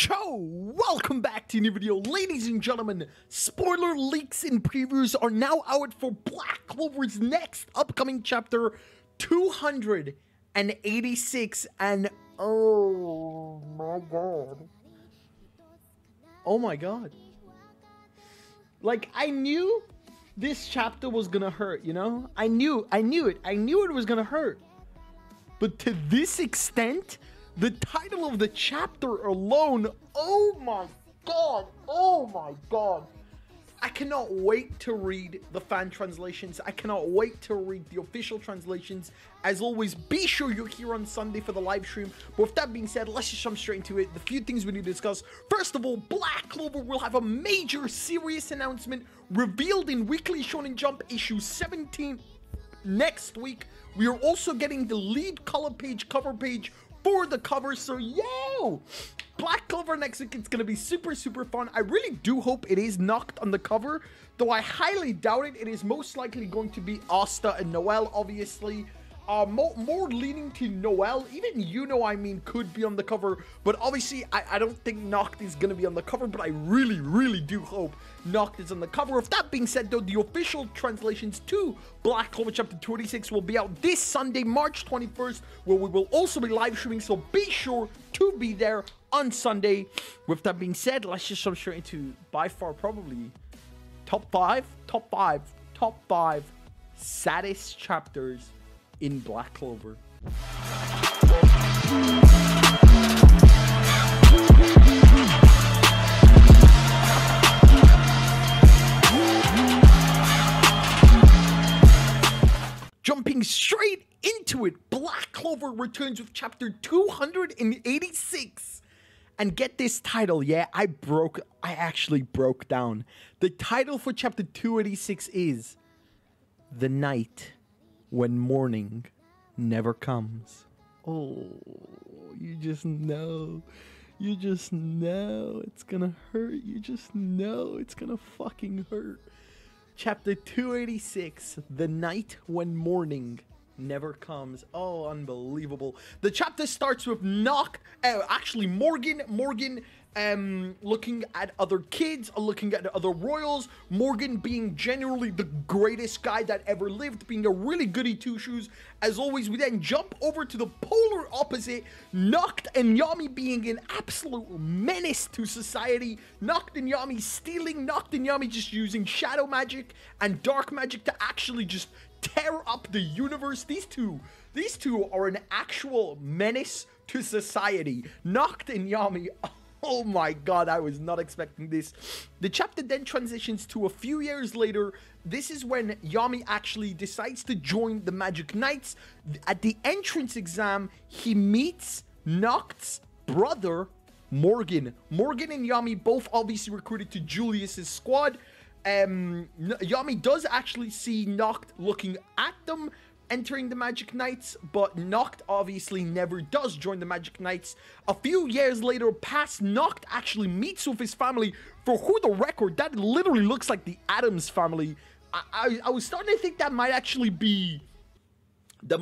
Ciao! Welcome back to a new video. Ladies and gentlemen, spoiler leaks and previews are now out for Black Clover's next upcoming chapter 286, and oh my god. Oh my god. Like, I knew this chapter was gonna hurt, you know? I knew it. I knew it was gonna hurt. But to this extent, the title of the chapter alone, oh my god, oh my god. I cannot wait to read the fan translations. I cannot wait to read the official translations. As always, be sure you're here on Sunday for the live stream. But with that being said, let's just jump straight into it. The few things we need to discuss. First of all, Black Clover will have a major serious announcement revealed in Weekly Shonen Jump issue 17 next week. We are also getting the lead color page, cover page for the cover, so yo! Black Clover next week, it's gonna be super fun. I really do hope it is Noct on the cover, though I highly doubt it. It is most likely going to be Asta and Noelle, obviously. More leaning to Noelle. Even I mean, could be on the cover, but obviously I don't think Noct is gonna be on the cover, but I really do hope Noct is on the cover. With that being said, though, the official translations to Black Clover chapter 26 will be out this Sunday, March 21st, where we will also be live streaming, so be sure to be there on Sunday. With that being said, let's just jump straight into, by far, probably top five saddest chapters in Black Clover. Jumping straight into it, Black Clover returns with chapter 286. And get this title, yeah, I actually broke down. The title for chapter 286 is The Night When Morning Never Comes. Oh, you just know it's gonna hurt. You just know it's gonna fucking hurt. Chapter 286, The Night When Morning Never Comes. Oh, unbelievable. The chapter starts with Morgan looking at other kids, looking at other royals, Morgan being generally the greatest guy that ever lived, being a really goody two-shoes. As always, we then jump over to the polar opposite, Noct and Yami being an absolute menace to society, Noct and Yami stealing, Noct and Yami just using shadow magic and dark magic to actually just tear up the universe. These two are an actual menace to society. Noct and Yami, oh my god, I was not expecting this. The chapter then transitions to a few years later. This is when Yami actually decides to join the Magic Knights. At the entrance exam, he meets Noct's brother, Morgan. Morgan and Yami both obviously recruited to Julius's squad. Yami does actually see Noct looking at them entering the Magic Knights, but Noct obviously never does join the Magic Knights. A few years later pass, Noct actually meets with his family, for who the record, that literally looks like the Addams family. I was starting to think that might actually be the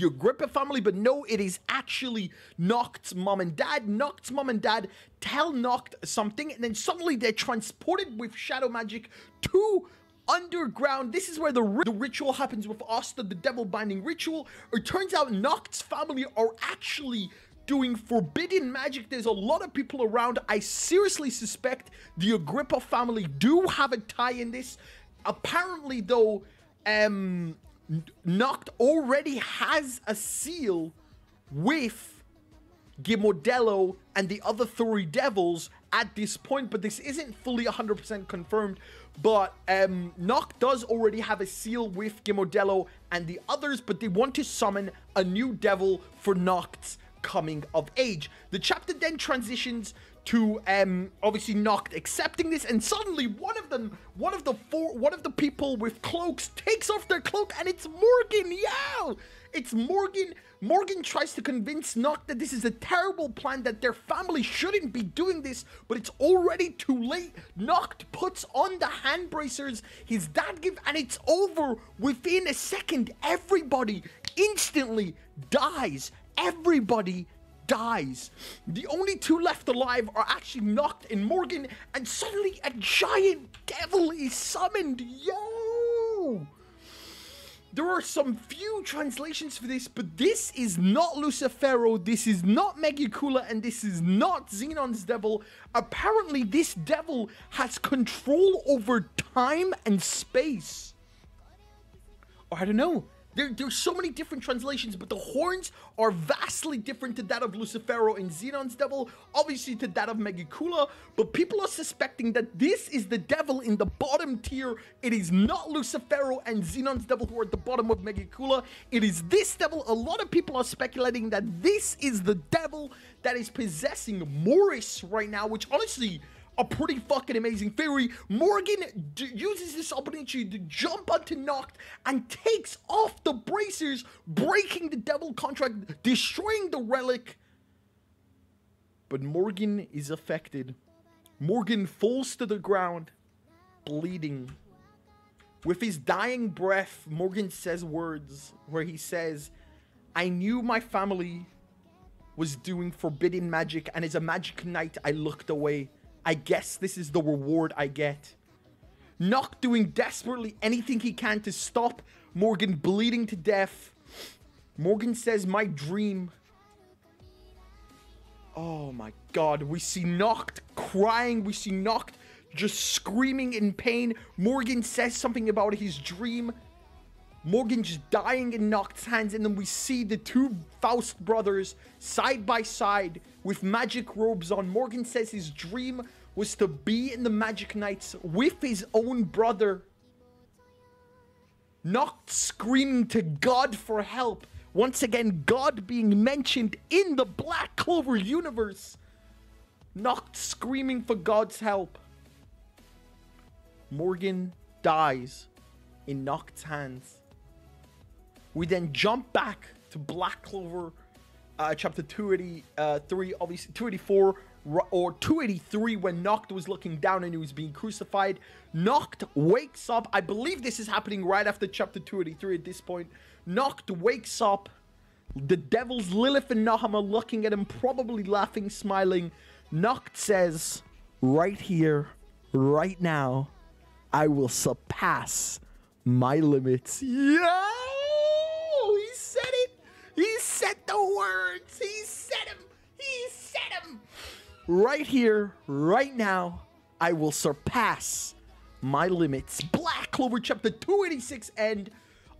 Agrippa family, but no, it is actually Noct's mom and dad. Noct's mom and dad tell Noct something, and then suddenly they're transported with shadow magic to underground. This is where the ritual happens with Asta, the devil binding ritual. It turns out Noct's family are actually doing forbidden magic. There's a lot of people around. I seriously suspect the Agrippa family do have a tie in this. Apparently, though, Noct already has a seal with Gimodello and the other three devils at this point, but this isn't fully 100% confirmed. But Noct does already have a seal with Gimodello and the others, but they want to summon a new devil for Noct's coming of age. The chapter then transitions to obviously Noct accepting this, and suddenly one of the people with cloaks takes off their cloak, and it's Morgan. Yeah, it's Morgan. Morgan tries to convince Noct that this is a terrible plan, that their family shouldn't be doing this, but it's already too late. Noct puts on the hand bracers his dad gave, and it's over within a second. Everybody instantly dies. Everybody dies. The only two left alive are actually Noct and Morgan, and suddenly a giant devil is summoned. Yo! There are some few translations for this, but this is not Lucifero, this is not Megicula, and this is not Xenon's devil. Apparently, this devil has control over time and space. Or I don't know. There's so many different translations, but the horns are vastly different to that of Lucifero and Xenon's devil, obviously to that of Megicula, but people are suspecting that this is the devil in the bottom tier. It is not Lucifero and Xenon's devil who are at the bottom of Megicula. It is this devil. A lot of people are speculating that this is the devil that is possessing Morris right now, which honestly, a pretty fucking amazing theory. Morgan uses this opportunity to jump onto Noct and takes off the bracers, breaking the devil contract, destroying the relic. But Morgan is affected. Morgan falls to the ground, bleeding. With his dying breath, Morgan says words where he says, "I knew my family was doing forbidden magic, and as a magic knight, I looked away. I guess this is the reward I get." Noct doing desperately anything he can to stop Morgan bleeding to death. Morgan says, "My dream." Oh my god. We see Noct crying. We see Noct just screaming in pain. Morgan says something about his dream. Morgan just dying in Noct's hands, and then we see the two Faust brothers side by side with magic robes on. Morgan says his dream was to be in the Magic Knights with his own brother. Noct screaming to God for help. Once again, God being mentioned in the Black Clover universe. Noct screaming for God's help. Morgan dies in Noct's hands. We then jump back to Black Clover, chapter 283, obviously 284 or 283, when Noct was looking down and he was being crucified. Noct wakes up. I believe this is happening right after chapter 283 at this point. Noct wakes up. The devils Lilith and Nahum are looking at him, probably laughing, smiling. Noct says, "Right here, right now, I will surpass my limits." Yeah! He said it. He said the words. He said them. He said them. Right here, right now, I will surpass my limits. Black Clover chapter 286 end.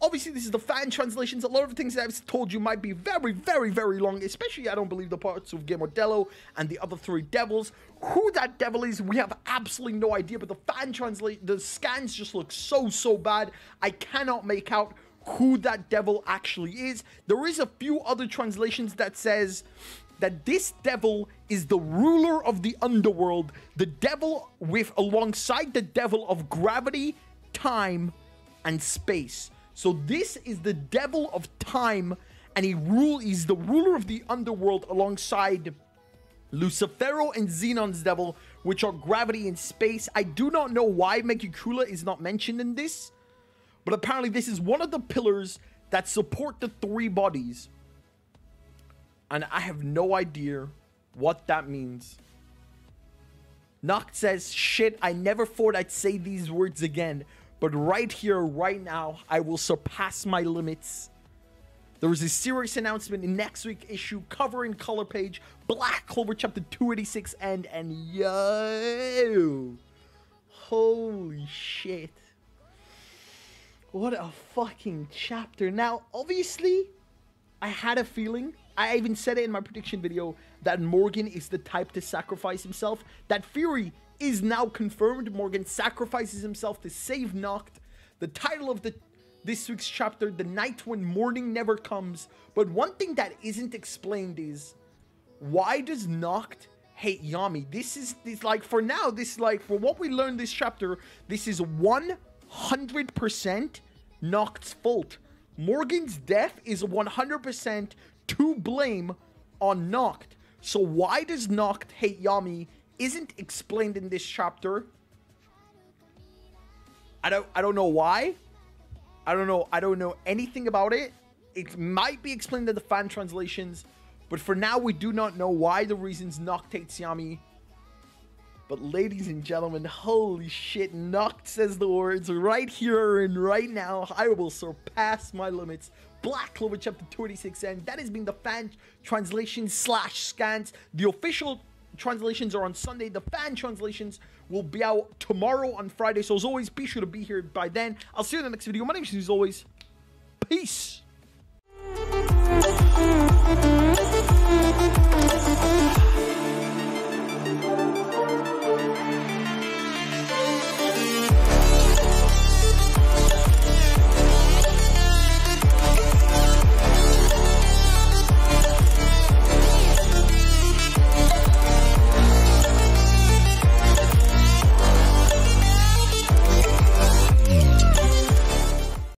Obviously, this is the fan translations. A lot of the things that I've told you might be very, very, very long. Especially, I don't believe the parts of Gamodello and the other three devils. Who that devil is, we have absolutely no idea. But the fan the scans just look so, so bad. I cannot make out who that devil actually is. There is a few other translations that says that this devil is the ruler of the underworld, the devil alongside the devil of gravity, time, and space. So this is the devil of time, and he's the ruler of the underworld alongside Lucifero and Xenon's devil, which are gravity and space. I do not know why Megicula is not mentioned in this, but apparently this is one of the pillars that support the three bodies. And I have no idea what that means. Noct says, "Shit, I never thought I'd say these words again. But right here, right now, I will surpass my limits." There was a serious announcement in next week's issue, cover and color page, Black Clover chapter 286 end, and yo, holy shit. What a fucking chapter. Now, obviously, I had a feeling, I even said it in my prediction video, that Morgan is the type to sacrifice himself. That theory is now confirmed. Morgan sacrifices himself to save Noct. The title of this week's chapter, "The Night When Morning Never Comes." But one thing that isn't explained is, why does Noct hate Yami? This is like, for now, this is like, for what we learned this chapter, this is 100% Noct's fault. Morgan's death is 100% to blame on Noct. So why does Noct hate Yami isn't explained in this chapter. I don't know why. I don't know anything about it. It might be explained in the fan translations, But for now, we do not know why the reasons Noct hates Yami. But ladies and gentlemen, holy shit, Noct says the words right here and right now. I will surpass my limits. Black Clover chapter 26, and that has been the fan translation / scans. The official translations are on Sunday. The fan translations will be out tomorrow on Friday. So as always, be sure to be here by then. I'll see you in the next video. My name is, as always, peace.